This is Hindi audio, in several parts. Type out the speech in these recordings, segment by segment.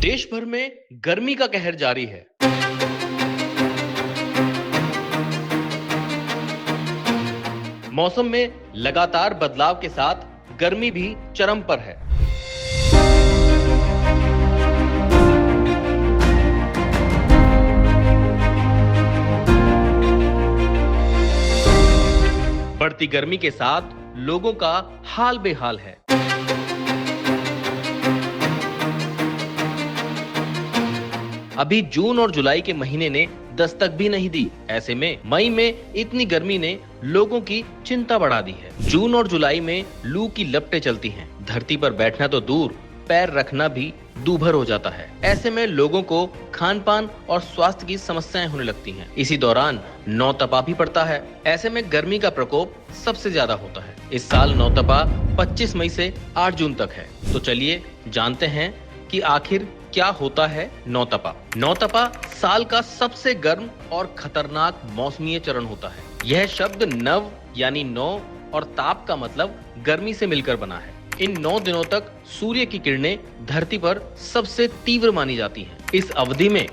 देश भर में गर्मी का कहर जारी है। मौसम में लगातार बदलाव के साथ गर्मी भी चरम पर है। बढ़ती गर्मी के साथ लोगों का हाल बेहाल है। अभी जून और जुलाई के महीने ने दस्तक भी नहीं दी। ऐसे में मई में इतनी गर्मी ने लोगों की चिंता बढ़ा दी है। जून और जुलाई में लू की लपटें चलती हैं। धरती पर बैठना तो दूर, पैर रखना भी दूभर हो जाता है। ऐसे में लोगों को खान पान और स्वास्थ्य की समस्याएं होने लगती हैं। इसी दौरान नौतपा भी पड़ता है। ऐसे में गर्मी का प्रकोप सबसे ज्यादा होता है। इस साल नौतपा 25 मई से 8 जून तक है। तो चलिए जानते हैं कि आखिर क्या होता है नौतपा। नौतपा साल का सबसे गर्म और खतरनाक मौसमीय चरण होता है। यह शब्द नव यानी नौ और ताप का मतलब गर्मी से मिलकर बना है। इन 9 दिनों तक सूर्य की किरणें धरती पर सबसे तीव्र मानी जाती हैं। इस अवधि में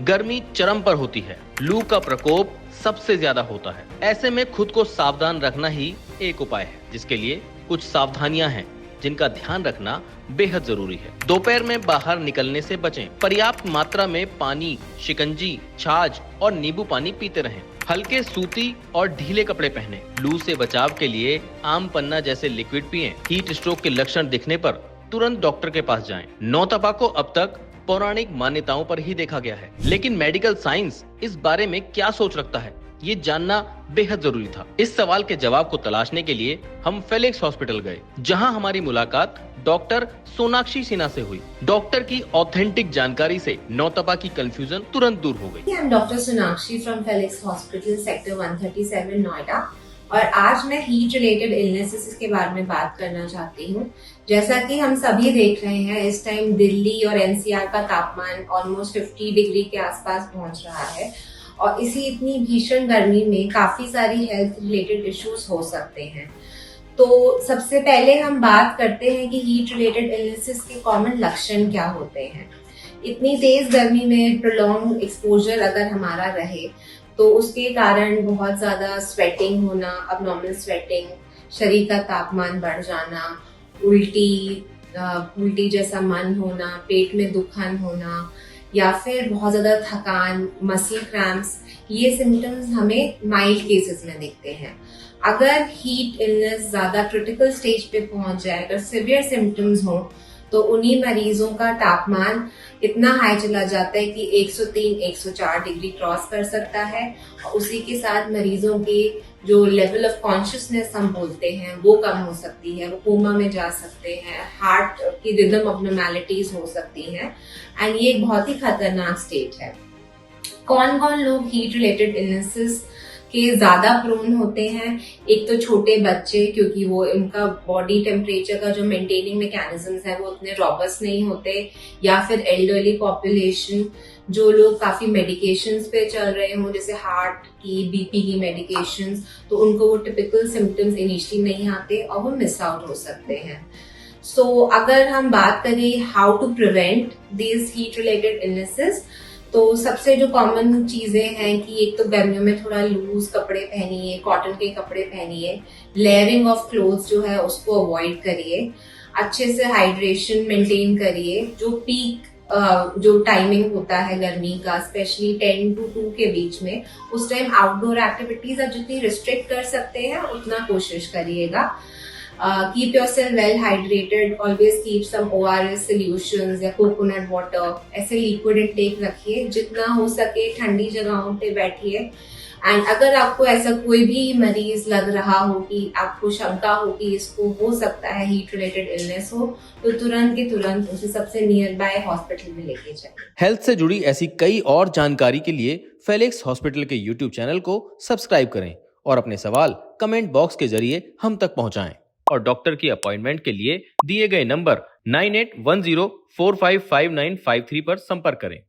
गर्मी चरम पर होती है। लू का प्रकोप सबसे ज्यादा होता है। ऐसे में खुद को सावधान रखना ही एक उपाय है, जिसके लिए कुछ सावधानियां हैं जिनका ध्यान रखना बेहद जरूरी है। दोपहर में बाहर निकलने से बचें। पर्याप्त मात्रा में पानी, शिकंजी, छाछ और नींबू पानी पीते रहें। हल्के सूती और ढीले कपड़े पहनें। लू से बचाव के लिए आम पन्ना जैसे लिक्विड पिएं। हीट स्ट्रोक के लक्षण दिखने पर तुरंत डॉक्टर के पास जाएं। नौतपा को अब तक पौराणिक मान्यताओं पर ही देखा गया है, लेकिन मेडिकल साइंस इस बारे में क्या सोच रखता है, ये जानना बेहद जरूरी था। इस सवाल के जवाब को तलाशने के लिए हम फेलिक्स हॉस्पिटल गए, जहां हमारी मुलाकात डॉक्टर सोनाक्षी सिन्हा से हुई। डॉक्टर की ऑथेंटिक जानकारी से नौतपा की कंफ्यूजन तुरंत दूर हो गई। I'm Dr. Sonakshi from Felix Hospital, Sector 137, Noida, और आज मैं हीट रिलेटेड इलनेसेस के बारे में बात करना चाहती हूँ। जैसा कि हम सभी देख रहे हैं, इस टाइम दिल्ली और एनसीआर का तापमान ऑलमोस्ट 50 डिग्री के आसपास पहुंच रहा है और इसी इतनी भीषण गर्मी में काफी सारी हेल्थ रिलेटेड इश्यूज हो सकते हैं। तो सबसे पहले हम बात करते हैं कि हीट रिलेटेड इलनेसेस के कॉमन लक्षण क्या होते हैं। इतनी तेज गर्मी में प्रोलॉन्ग एक्सपोजर अगर हमारा रहे तो उसके कारण बहुत ज्यादा स्वेटिंग होना, अबनॉर्मल स्वेटिंग, शरीर का तापमान बढ़ जाना, उल्टी जैसा मन होना, पेट में दुखन होना या फिर बहुत ज्यादा थकान, मसल क्रैम्प्स, ये सिम्टम्स हमें माइल्ड केसेस में दिखते हैं। अगर हीट इलनेस ज्यादा क्रिटिकल स्टेज पे पहुंच जाए, अगर सिवियर सिम्टम्स हो, तो उन्हीं मरीजों का तापमान इतना हाई चला जाता है कि 103-104 डिग्री क्रॉस कर सकता है और उसी के साथ मरीजों की जो लेवल ऑफ कॉन्शियसनेस हम बोलते हैं वो कम हो सकती है, वो कोमा में जा सकते हैं, हार्ट की रिदम अबनॉर्मैलिटीज हो सकती हैं एंड ये एक बहुत ही खतरनाक स्टेट है। कौन कौन लोग हीट रिलेटेड इलनेसेस के ज्यादा प्रोन होते हैं? एक तो छोटे बच्चे, क्योंकि वो इनका बॉडी टेम्परेचर का जो मेंटेनिंग मैकेनिज्म्स है वो उतने रॉबस्ट नहीं होते, या फिर एल्डरली पॉपुलेशन, जो लोग काफी मेडिकेशंस पे चल रहे हों, जैसे हार्ट की, बीपी की मेडिकेशंस, तो उनको वो टिपिकल सिम्टम्स इनिशियली नहीं आते और वो मिस आउट हो सकते हैं। सो अगर हम बात करें how to prevent these heat related illnesses, तो सबसे जो कॉमन चीजें हैं कि एक तो गर्मियों में थोड़ा लूज कपड़े पहनिए, कॉटन के कपड़े पहनिए, लेयरिंग ऑफ क्लोथ्स जो है उसको अवॉइड करिए, अच्छे से हाइड्रेशन मेंटेन करिए। जो पीक जो टाइमिंग होता है गर्मी का, स्पेशली 10 to 2 के बीच में, उस टाइम आउटडोर एक्टिविटीज आप जितनी रिस्ट्रिक्ट कर सकते हैं उतना कोशिश करिएगा। Keep yourself well hydrated, always keep some ORS solutions या कोकोनट वाटर, ऐसे लिक्विड इंटेक रखिए। जितना हो सके ठंडी जगहों पे बैठिए। एंड अगर आपको ऐसा कोई भी मरीज लग रहा हो कि आपको शंका हो कि इसको हो सकता है हीट रिलेटेड इलनेस हो, तो तुरंत के तुरंत उसे सबसे नियर बाय हॉस्पिटल में लेके जाए। हेल्थ से जुड़ी ऐसी कई और जानकारी के लिए फेलिक्स हॉस्पिटल के यूट्यूब चैनल को सब्सक्राइब करें और अपने सवाल कमेंट बॉक्स के जरिए हम तक पहुंचाएं। और डॉक्टर की अपॉइंटमेंट के लिए दिए गए नंबर 9810455953 पर संपर्क करें।